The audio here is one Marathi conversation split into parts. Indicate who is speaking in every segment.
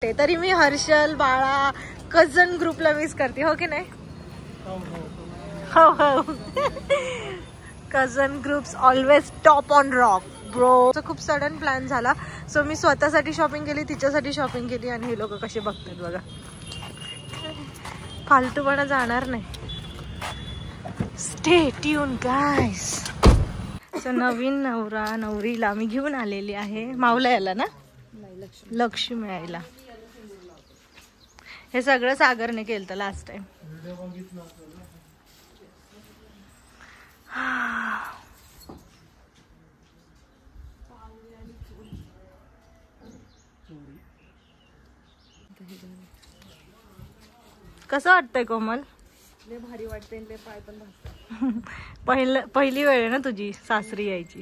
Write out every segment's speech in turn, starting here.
Speaker 1: तरी मी हर्षल, बाळा, कझन ग्रुपला मिस करते, हो की नाही? हो हो. कझन groups always top on rock bro. खूप सडन प्लॅन झाला, सो मी स्वतःसाठी शॉपिंग केली, तिच्यासाठी शॉपिंग केली, आणि हे लोक कसे बघतात बघा. फालतूपणा जाणार नाही. स्टे ट्यून गाईस. सो नवीन नवरा नवरीला मी घेऊन आलेली आहे. मावला याला ना, लक्ष्मी यायला. हे सगळं सागरने केलं लास्ट टाइम. कसं वाटतंय कोमल? लय भारी वाटतंय, लय पाय पण भासतात. पहिली वेळ आहे ना तुझी सासरी यायची.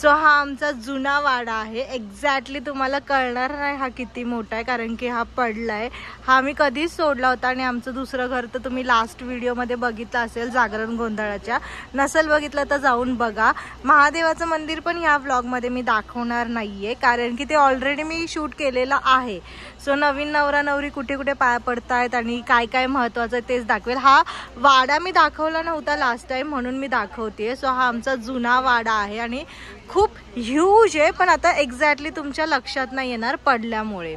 Speaker 1: सो हा आमचा जुना वाडा आहे. एक्झॅक्टली तुम्हाला कळणार नाही हा किती मोठा आहे, कारण की हा पडलाय. हा मी कधीच सोडला होता. आणि आमचं दुसरं घर तर तुम्ही लास्ट व्हिडिओमध्ये बघितलं असेल, जागरण गोंधळाच्या. नसेल बघितलं तर जाऊन बघा. महादेवाचं मंदिर पण ह्या व्लॉगमध्ये मी दाखवणार नाहीये, कारण की ते ऑलरेडी मी शूट केलेलं आहे. सो नवीन नवरा नवरी कुठे कुठे पाया पडतायत आणि काय काय महत्वाचं आहे तेच दाखवेल. हा वाडा मी दाखवला नव्हता लास्ट टाइम, म्हणून मी दाखवते. सो हा आमचा जुना वाडा आहे आणि खूप ह्यूज आहे, पण आता एक्झॅक्टली तुमच्या लक्षात नाही येणार पडल्यामुळे.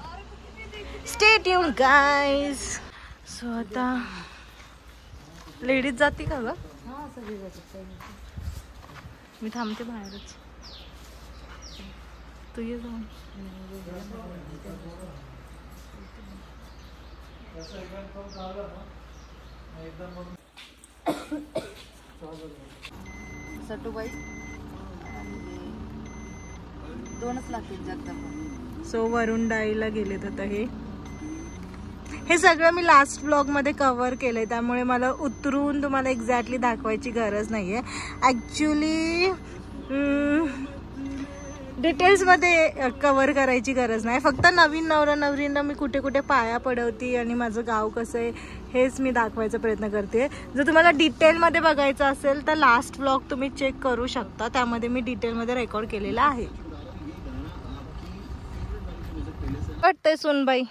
Speaker 1: Stay tune guys. सो आता लेडीज जाती का ग? मी थांबते बाहेरच, तू ये जाऊन. सटूबाई दोनच लागतील जगदंबा. सो वरुण डाईला गेलेत आता. हे सगळं मी लास्ट ब्लॉग मध्ये कव्हर केलंय, त्यामुळे मला उतरून तुम्हाला एक्झॅक्टली दाखवायची गरज नाहीये. ऍक्च्युली डिटेल्स मध्ये कव्हर करायची गरज नाही. फक्त नवीन नवरा नवरींना मी कुठे कुठे पाया पडवते आणि माझं गाव कसं आहे हेच मी दाखवायचा प्रयत्न करते. जर तुम्हाला डिटेलमध्ये बघायचं असेल तर लास्ट ब्लॉग तुम्ही चेक करू शकता, त्यामध्ये मी डिटेलमध्ये रेकॉर्ड केलेला आहे. वाटतंय सुनबाई?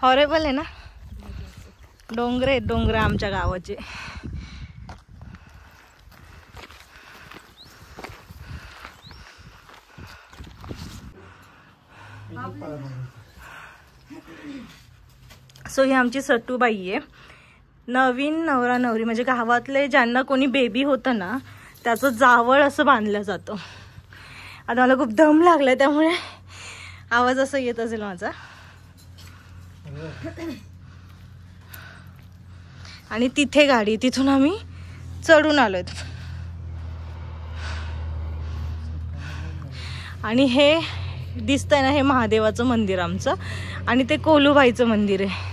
Speaker 1: हॉरेबल आहे ना. डोंगर आहेत, डोंगर आमच्या गावाचे. सो ही आमची सटूबाई आहे. नवीन नवरा नवरी म्हणजे गावातले ज्यांना कोणी बेबी होतं ना, त्याचं जावळ असं बांधलं जातं. आता मला खूप दम लागलाय, त्यामुळे आवाज असा येत असेल माझा. आणि तिथे गाडी, तिथून आम्ही चढून आलोय. आणि हे दिसतंय ना, हे महादेवाचं मंदिर आमचं, आणि ते कोलूबाईचं मंदिर आहे.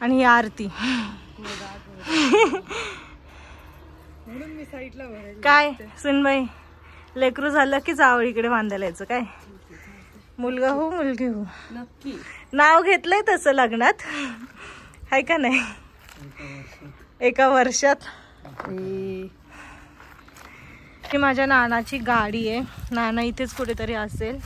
Speaker 1: आणि ही आरती. काय सुनबाई, लेकरू झालं की जावळीकडे बांधायला यायचं काय? मुलगा हो मुलगी हो, नक्की नाव घेतलंय तसं लग्नात, आहे का नाही? एका वर्षात. ही माझ्या नानाची गाडी आहे. नाना इथेच कुठेतरी असेल.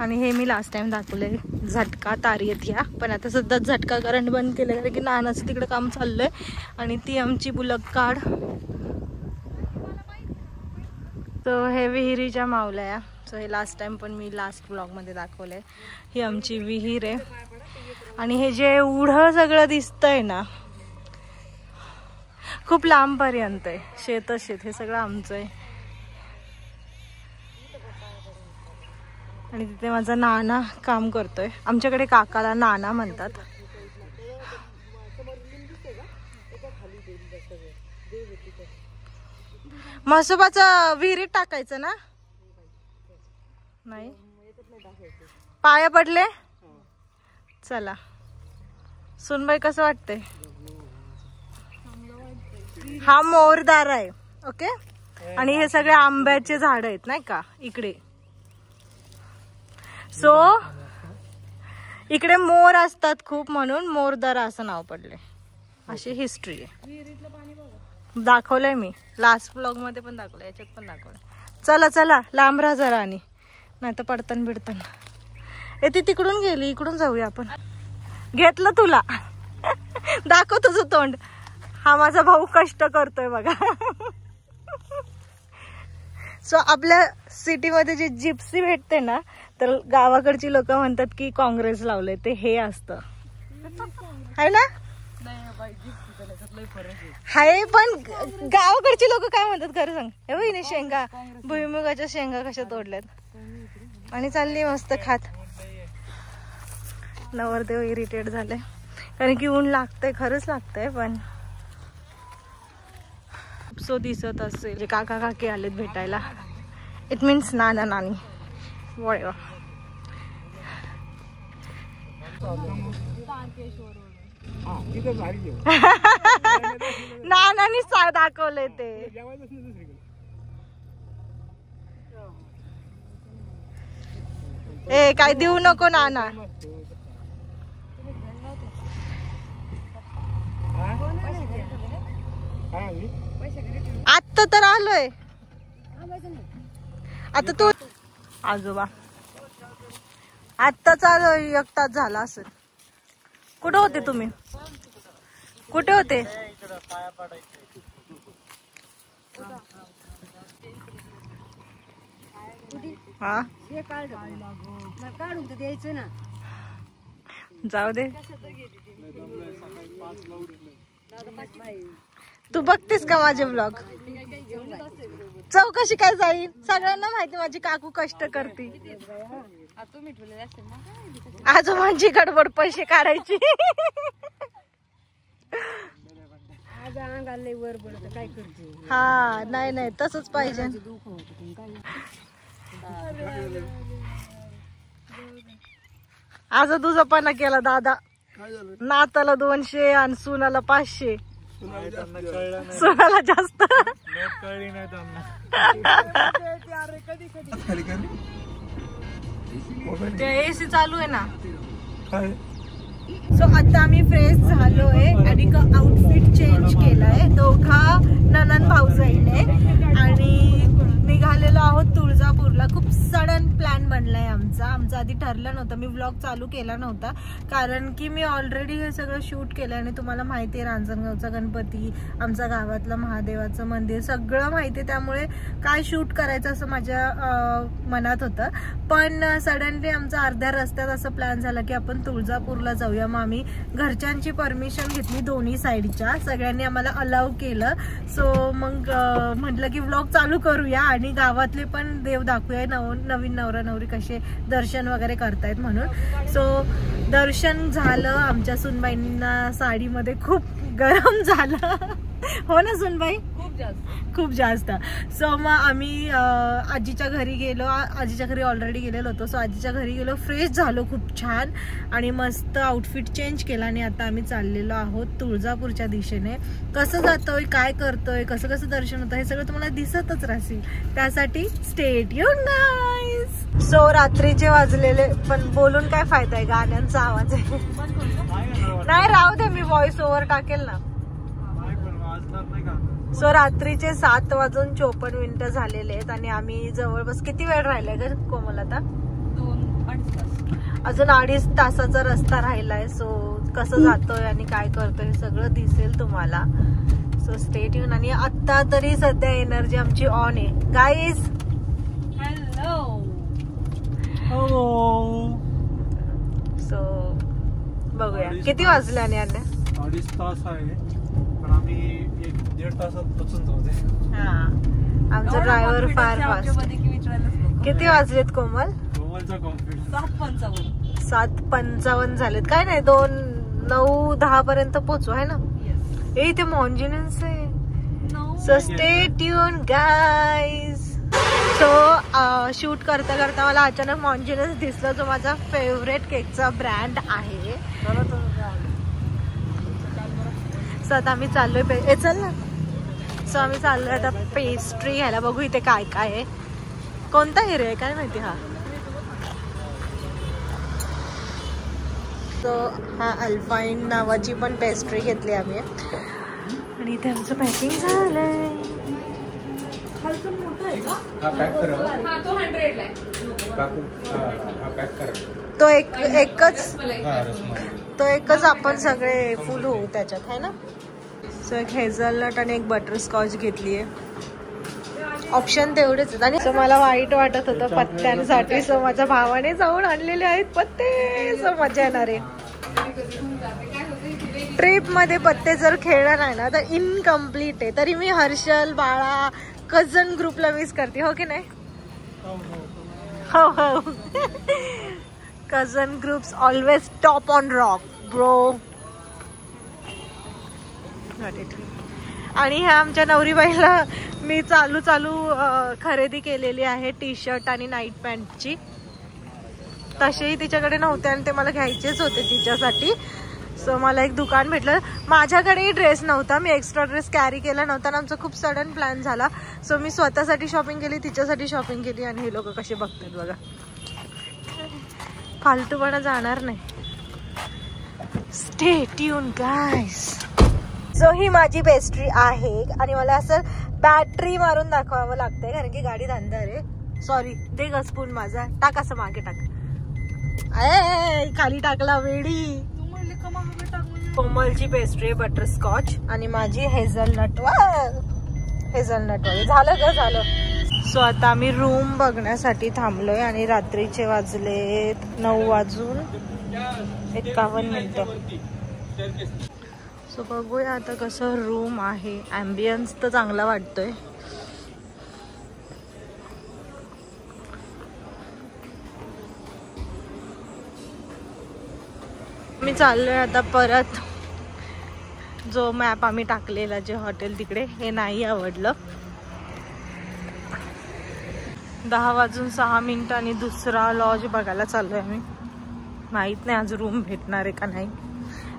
Speaker 1: आणि हे मी लास्ट टाइम दाखवले झटका तारीत ह्या, पण आता सध्या झटका करंट बंद केलं, कारण की नानाचं तिकडे काम चाललंय. आणि ती आमची बुलक काढ. तर हे विहिरीच्या मावल्या. सो हे लास्ट टाइम पण मी लास्ट ब्लॉगमध्ये दाखवलंय. ही आमची विहीर आहे. आणि हे जे एवढं सगळं दिसतंय ना, खूप लांब पर्यंत आहे. शेतच शेत, हे सगळं आमचं आहे. आणि तिथे माझा नाना काम करतोय. आमच्याकडे काकाला नाना म्हणतात. म्हसोबाचं विहिरीत टाकायचं ना? नाही, पाया पडले. चला सुनबाई, कसं वाटतंय? हा मोरदार आहे, ओके. आणि हे सगळे आंब्याचे झाड आहेत नाही का इकडे. सो इकडे मोर असतात खूप, म्हणून मोरदारा असं नाव पडले. अशी हिस्ट्री आहे. दाखवलंय मी लास्ट ब्लॉग मध्ये पण दाखवलंय, याच्यात पण दाखवलंय. चला चला लांब राहा जरा आणि नाही तर पडताना बिडताना. ती तिकडून गेली, इकडून जाऊया आपण. घेतलं तुला. दाखव तुझं तोंड. हा माझा भाऊ कष्ट करतोय बघा. सो आपल्या सिटीमध्ये जी जिप्सी भेटते ना, तर गावाकडची लोक म्हणतात की काँग्रेस लावले, ते हे असतं है ना. हाय पण गावाकडची लोक काय म्हणतात खरं सांग. हे बघ शेंगा, भुईमुगाच्या शेंगा कशा तोडल्यात आणि चालली मस्त खात. नवरदेव इरिटेट झाले कारण की ऊन लागतंय, खरंच लागतंय. पण सो दिसत असेल जे काका काकी आलेत भेटायला. इट मीन्स नाना नानी. वळ नानानी दाखवले ते. ए काय देऊ नको नाना. आता तर आलोय. आता तू आजोबा आत्ताच आलोय, 1 तास झाला असेल. कुठे होते तुम्ही? कुठे होते? हा
Speaker 2: काढून तर द्यायचं ना.
Speaker 1: जाऊ दे. तू बघतेस का माझे ब्लॉग? चौकशी काय जाईल? सगळ्यांना माहिती माझी काकू कष्ट करते. आजोबांची गडबड पैसे काढायची. हा नाही नाही तसंच पाहिजे. आज दुजापणा केला दादा. नाताला 200 आणि सुनाला 500. सुनाला जास्त. एसी चालू आहे ना. सो आता आम्ही फ्रेश झालोय आणि आउटफिट चेंज केलाय. दोघा ननंद भाऊजाईने आणि निघालेलो आहोत तुळजापूरला. खूप सडन प्लॅन बनलाय आमचा आधी ठरलं नव्हतं. मी व्लॉग चालू केला नव्हता कारण की मी ऑलरेडी हे सगळं शूट केलं आणि तुम्हाला माहिती आहे रांजणगावचा गणपती, आमच्या गावातलं महादेवाचं मंदिर सगळं माहिती आहे. त्यामुळे काय शूट करायचं असं माझ्या मनात होतं. पण सडनली आमचा अर्ध्या रस्त्यात असं प्लॅन झाला की आपण तुळजापूरला जाऊया. मग आम्ही घरच्यांची परमिशन घेतली, दोन्ही साईडच्या सगळ्यांनी आम्हाला अलाव केलं. सो मग म्हटलं की व्लॉग चालू करूया आणि गावातले पण देव दाखवूया, नवीन नवरा नवरी कसे दर्शन वगैरे करतायत म्हणून. सो दर्शन झालं. आमच्या सुनबाईंना साडीमध्ये खूप गरम झालं. हो ना सुनबाई? खूप जास्त. सो मग आम्ही आजीच्या घरी गेलो. आजीच्या घरी ऑलरेडी गेलेलो होतो. सो आजीच्या घरी गेलो, फ्रेश झालो खूप छान आणि मस्त आउटफिट चेंज केला आणि आता आम्ही चाललेलो आहोत तुळजापूरच्या दिशेने. कसं जातोय, काय करतोय, कसं कसं दर्शन होतं हे सगळं तुम्हाला दिसतच राहील. त्यासाठी स्टे ट्यून्ड गाईज. सो रात्रीचे वाजलेले पण बोलून काय फायदा आहे, गाण्यांचा आवाज आहे. नाही राहू दे, मी व्हॉइस ओव्हर टाकेल ना. सो रात्रीचे 7:54 झालेले आहेत आणि आम्ही जवळपास किती वेळ राहिलाय ग कोमल? आता
Speaker 2: 2-2.5 तास.
Speaker 1: अजून 2.5 तासाचा रस्ता राहिलाय. सो कसं जातोय आणि काय करतोय सगळं दिसेल तुम्हाला. So stay tune. आणि आता तरी सध्या एनर्जी आमची ऑन आहे गाईज.
Speaker 2: हॅलो.
Speaker 1: सो बघूया किती वाजल्याने आल्या.
Speaker 3: 2.5 तास आहे पण आम्ही 1-1.5 तासात पोहोचून जाऊ.
Speaker 1: हा आमचा ड्रायव्हर फार फास्ट. किती वाजलेत कोमल?
Speaker 3: कोमलचा कॉन्फिडन्स
Speaker 1: 7:55 झालेत. काय नाही 9-10 पर्यंत पोहोचू आहे ना. इथे मॉन्जिनन्स आहे. So stay tune guys. So shoot करता करता मला अचानक मॉन्जिनन्स दिसला, जो माझा फेवरेट केकचा ब्रँड आहे. सो आता आम्ही चाललोय चल ना. सो आम्ही चाललोय आता पेस्ट्री घ्यायला. बघू इथे काय काय आहे. कोणता हिरे आहे काय माहिती. हा सो हा अल्फाईन नावाची पण पेस्ट्री घेतली आम्ही आणि इथे आमचं पॅकिंग झालंय.
Speaker 3: हा पॅक करा.
Speaker 2: हा तो 100 ला
Speaker 3: काकू हा पॅक करा.
Speaker 1: तो एकच
Speaker 3: हा रसमलाई.
Speaker 1: तो एकच आपण सगळे फुल होऊ त्याच्यात आहे ना. सो एक हेझलनट आणि एक बटरस्कॉच घेतली आहे. ऑप्शन तेवढेच आहेत. आणि मला वाईट वाटत होतं पत्त्यांसाठी. सो माझ्या भावाने जाऊन आणलेले आहेत पत्ते. सो मजा येणार आहे. ट्रिप मध्ये पत्ते जर खेळलं नाही ना तर इनकम्प्लीट आहे. तरी मी हर्षल, बाळा, कझन ग्रुपला मिस करते. हो की नाही. हो हो. कझन groups always top on rock bro. आणि ह्या आमच्या नवरीबाईला मी चालू खरेदी केलेली आहे टी शर्ट आणि नाईट पॅन्टची. तसेही तिच्याकडे नव्हते आणि ते मला घ्यायचेच होते तिच्यासाठी. सो मला एक दुकान भेटलं. माझ्याकडेही ड्रेस नव्हता. मी एक्स्ट्रा ड्रेस कॅरी केला नव्हता आणि आमचा खूप सडन प्लॅन झाला. सो मी स्वतःसाठी शॉपिंग केली, तिच्यासाठी शॉपिंग केली. आणि हे लोक कसे बघतात बघा. फालतूपणा जाणार नाही. स्टे ट्यून गाईस. सो ही माझी पेस्ट्री आहे आणि मला असं बॅटरी मारून दाखवावं लागतंय कारण की गाडी अंधार आहे. सॉरी. दे ग स्पून माझा. टाक असं मागे टाक. खाली टाकला वेडी. कोमलची पेस्ट्री बटरस्कॉच आणि माझी हेझलनट वाली. झालं ग झालं. सो आता आम्ही रूम बघण्यासाठी थांबलोय आणि रात्रीचे वाजले 9:51. सो बघूया आता कसं रूम आहे. ॲम्बियन्स तर चांगला वाटतोय. मी चाललोय आता परत. जो मॅप आम्ही टाकलेला जे हॉटेल तिकडे, हे नाही आवडलं. 10:06 आणि दुसरा लॉज बघायला चाललोय आम्ही. माहित नाही आज रूम भेटणार आहे का नाही.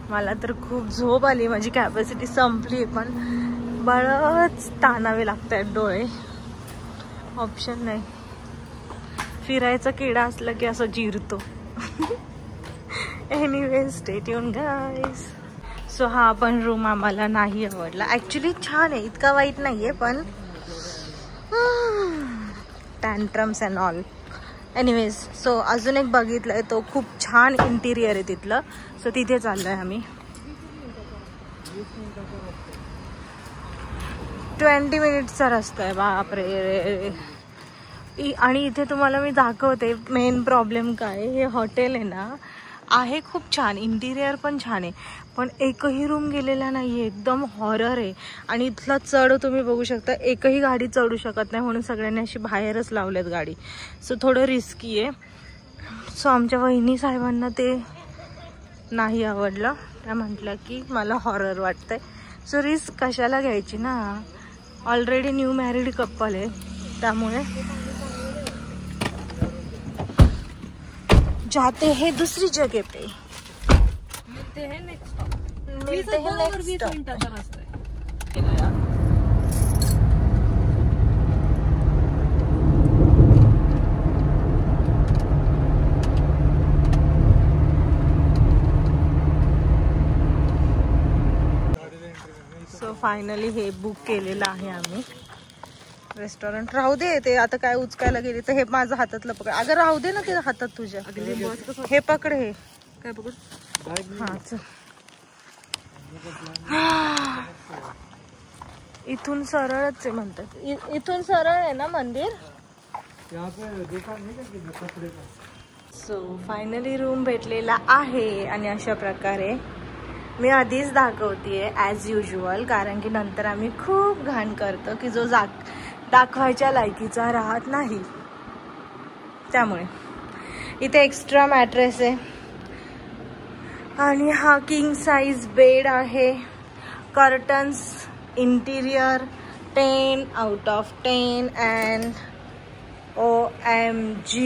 Speaker 1: मला तर खूप झोप आली. माझी कॅपॅसिटी संपली पण बरंच ताणावे लागतात डोळे. ऑप्शन नाही. फिरायचा किडा असला की असं जिरतो. एनिवे स्टे ट्यून गाईस. सो हा पण रूम आम्हाला नाही आवडला. ॲक्च्युली छान आहे, इतका वाईट नाही आहे पण tantrums and all. Anyways so अजून एक बघितलं आहे, तो खूप छान इंटिरियर आहे तिथलं. सो तिथे चाललो आहे आम्ही. 20 मिनिट्सचा रस्ता आहे. बापरे. आणि इथे तुम्हाला मी दाखवते मेन प्रॉब्लेम काय. हे हॉटेल आहे ना, आहे खूप छान, इंटिरियर पण छान आहे पण एकही रूम गेलेला नाही आहे. एकदम हॉरर आहे. आणि इथला चढ तुम्ही बघू शकता. एकही गाडी चढू शकत नाही म्हणून सगळ्यांनी अशी बाहेरच लावल्यात गाडी. सो थोडं रिस्की आहे. सो आमच्या वहिनी साहेबांना ते नाही आवडलं. त्या म्हटलं की मला हॉरर वाटतंय. सो रिस्क कशाला घ्यायची ना. ऑलरेडी न्यू मॅरिड कपल आहे त्यामुळे. जाते हैं दूसरी जगह पे.
Speaker 2: मिळते हे नेक्स्ट स्टॉप.
Speaker 1: मिळते हैं नेक्स्ट
Speaker 2: 20
Speaker 1: स्टॉप.
Speaker 2: मिनिटाचा रस्ता आहे.
Speaker 1: सो फायनली हे बुक केलेलं आहे आम्ही रेस्टॉरंट. राहू दे ते आता काय उचकायला गेली तर हे माझं हातातलं पकड. अगं राहू दे ना ते हातात तुझ्या. हे पकड. हे
Speaker 2: काय बघू.
Speaker 1: हा चल. इथून सरळच आहे म्हणतात. इथून सरळ आहे ना मंदिर. सो फायनली रूम भेटलेला आहे आणि अशा प्रकारे मी आधीच दाखवतेय ॲज युजल कारण की नंतर आम्ही खूप घाण करतो की जो दाखवायच्या लायकीचा राहत नाही. त्यामुळे इथे एक्स्ट्रा मॅट्रेस आहे आणि हा किंग साइज बेड आहे. Curtains, interior 10 out of 10 and OMG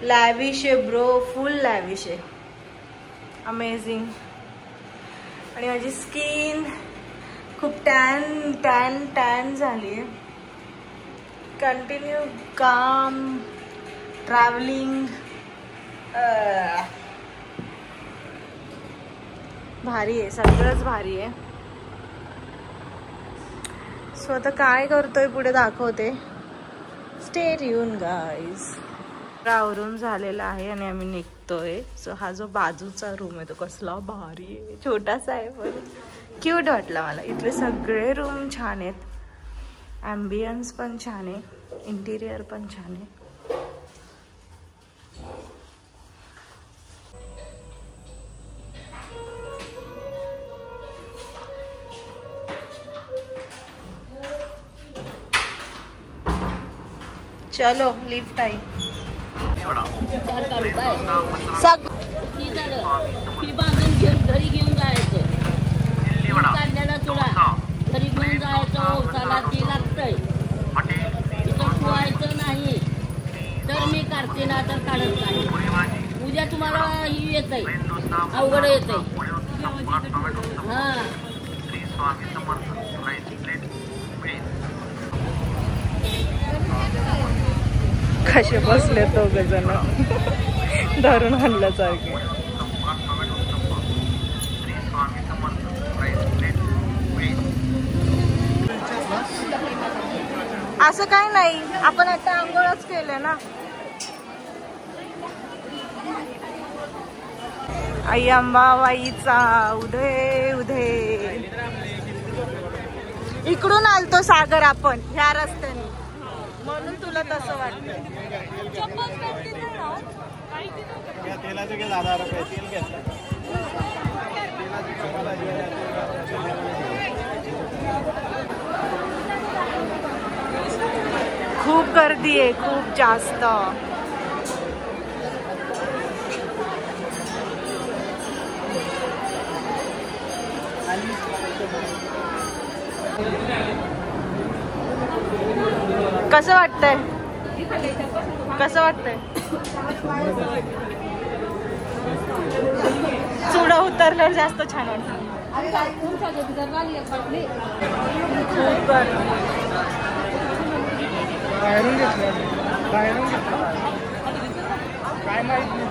Speaker 1: lavish आहे ब्रो. फुल लॅविश आहे. अमेझिंग. आणि माझी स्किन खूप टॅन झाली आहे. कंटिन्यू काम ट्रॅव्हलिंग. भारी आहे, सगळंच भारी आहे. सो आता काय करतोय पुढे दाखवते. Stay tune guys. आवरून झालेला आहे आणि आम्ही निघतोय. सो हा जो बाजूचा रूम आहे तो कसला भारी आहे, छोटासा आहे पण क्यूट वाटला मला. इथले सगळे रूम छान आहेत, ॲम्बियन्स पण छान आहे, इंटिरियर पण छान आहे. चलो लिफ्ट आई.
Speaker 4: ही बांधून घेऊन घरी घेऊन जायचं. काढलेला चुडा घरी घेऊन जायचं. ओसाला ती लागतंय. इथं ठेवायचं नाही. तर मी काढते ना तर काढत नाही. उद्या तुम्हाला ही येतंय, अवघड येतंय. हा
Speaker 1: कसे बसले दोघ जण धरून आणल्यासारखे. असं काय नाही, आपण आता आंघोळच केले ना. आई अंबाबाईचा उदय उदय. इकडून आलतो सागर आपण ह्या रस्त्याने, म्हणून तुला तसं वाटतं. खूप गर्दी आहे, खूप जास्त. कसं वाटतंय? कसं वाटतंय? चुडा उतरल्यावर जास्त छान वाटतं.
Speaker 3: काय माहिती.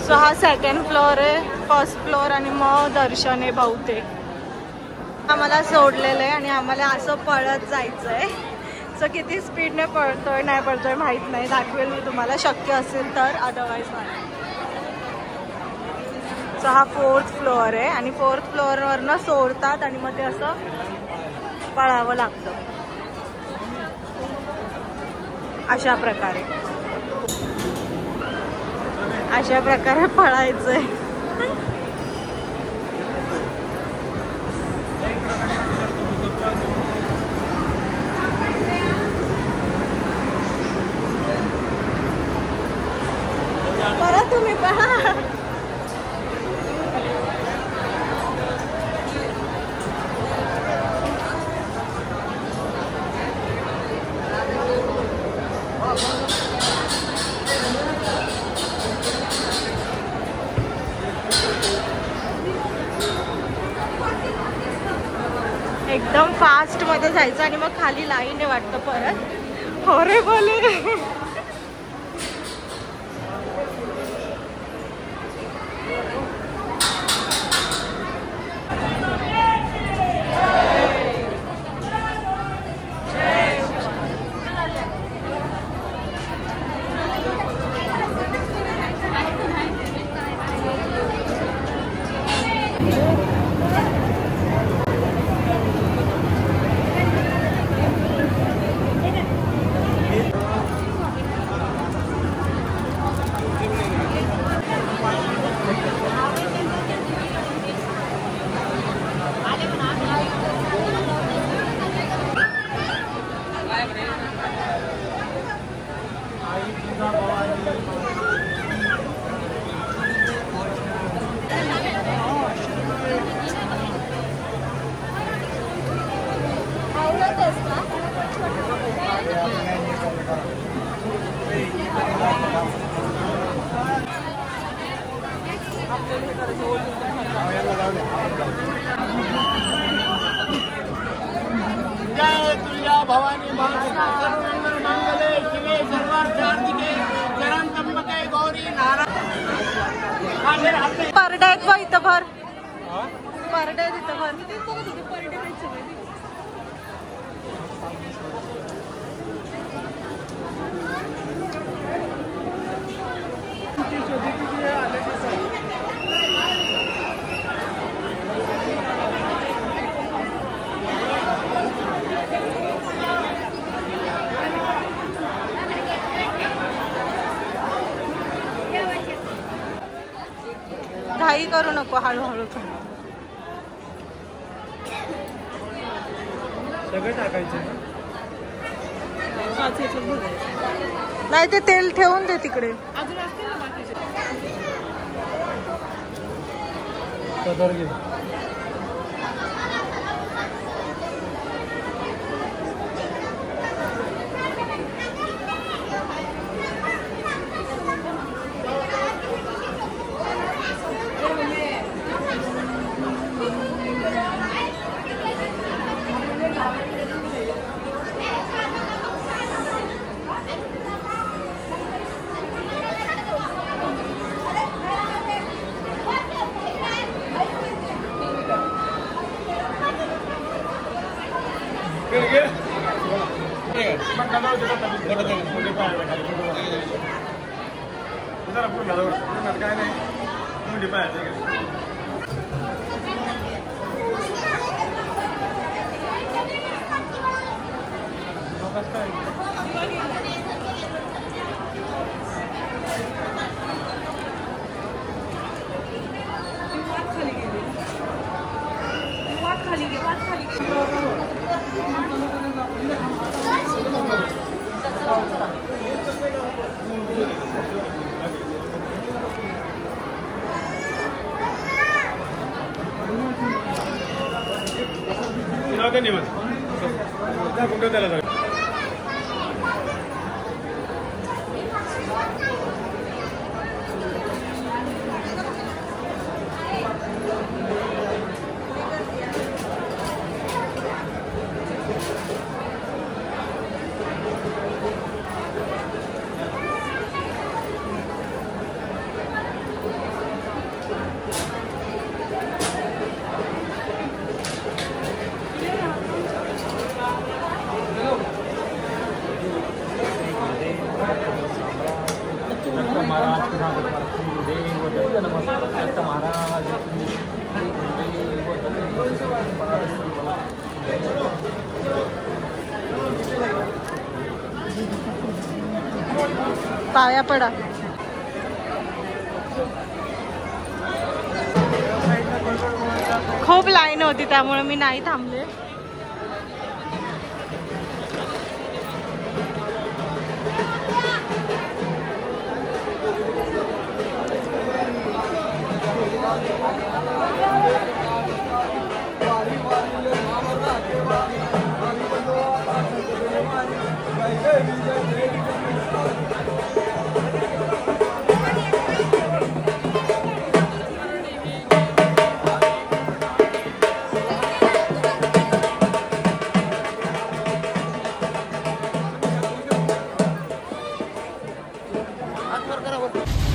Speaker 1: सो हा सेकंड फ्लोअर आहे, फर्स्ट फ्लोअर आणि मग दर्शन आहे बहुतेक. आम्हाला सोडलेलं आहे आणि आम्हाला असं पळत जायचं आहे. सो किती स्पीडने पळतोय नाही पळतोय माहीत नाही, दाखवेल मी तुम्हाला शक्य असेल तर, अदरवाईज नाही. सो हा फोर्थ फ्लोअर आहे आणि फोर्थ फ्लोअरवरनं सोडतात आणि मग ते असं पळावं लागतं अशा प्रकारे. अशा प्रकारे पळायचंय. परत तुम्ही पहा. जायचं आणि मग खाली लाईन आहे वाटतं परत. अरे बोले
Speaker 5: भवानी मंगले शिवे सर्वार्थ साधिके चरण त्र्यंबके गौरी नारायण.
Speaker 1: परडा आहेत बा इथं भर. परडा आहेत इथं भर. घाई करू नको, हळूहळू कर.
Speaker 3: सगळं टाकायचं
Speaker 1: नाही ते तेल ठेवून दे तिकडे.
Speaker 3: पदर घे. काय नाही
Speaker 1: पाया पडा. खूप लाईन होती त्यामुळे मी नाही थांबले.
Speaker 5: वर करा वर.